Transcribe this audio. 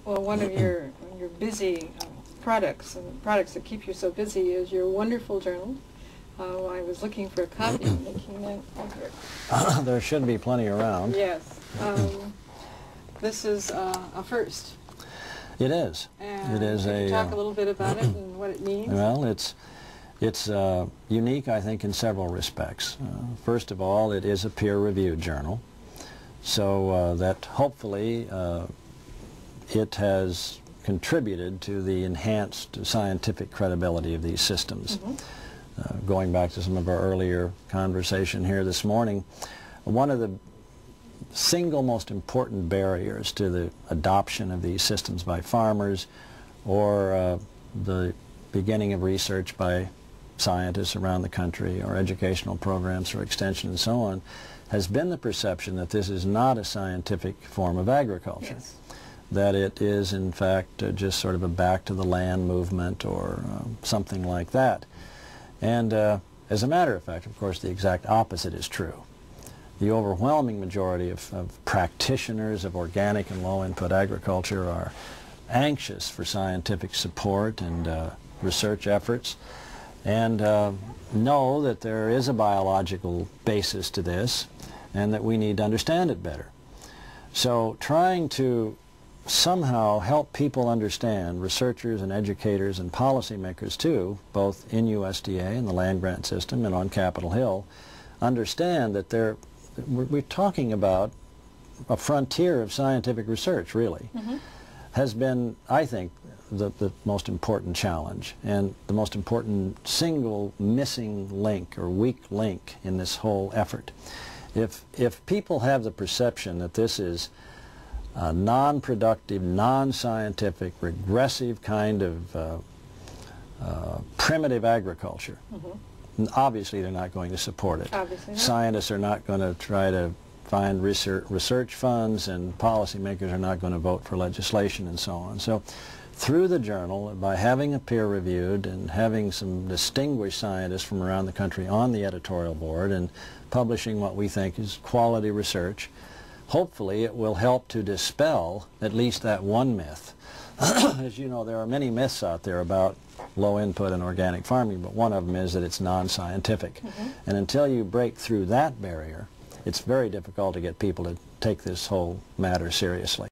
Well, one of your busy products, and products that keep you so busy, is your wonderful journal. I was looking for a copy, making that over. There should be plenty around. Yes. This is a first. It is. And it is can you a. talk a little bit about it and what it means? Well, it's unique, I think, in several respects. First of all, it is a peer-reviewed journal, so that hopefully it has contributed to the enhanced scientific credibility of these systems. Going back to some of our earlier conversation here this morning, one of the single most important barriers to the adoption of these systems by farmers or the beginning of research by scientists around the country or educational programs for extension and so on has been the perception that this is not a scientific form of agriculture. Yes. That it is in fact just sort of a back to the land movement or something like that. And as a matter of fact, of course, the exact opposite is true. The overwhelming majority of practitioners of organic and low-input agriculture are anxious for scientific support and research efforts, and know that there is a biological basis to this and that we need to understand it better. So trying to somehow help people understand, researchers and educators and policymakers too, both in USDA and the land grant system and on Capitol Hill, understand that we're talking about a frontier of scientific research, really, has been, I think, the most important challenge and the most important single missing link or weak link in this whole effort. If people have the perception that this is a non-productive, non-scientific, regressive kind of primitive agriculture, obviously they're not going to support it. Obviously not. Scientists are not going to try to find research funds, and policymakers are not going to vote for legislation and so on. So through the journal, by having a peer-reviewed and having some distinguished scientists from around the country on the editorial board and publishing what we think is quality research, hopefully it will help to dispel at least that one myth. As you know, there are many myths out there about low input and organic farming, but one of them is that it's non-scientific. And until you break through that barrier, it's very difficult to get people to take this whole matter seriously.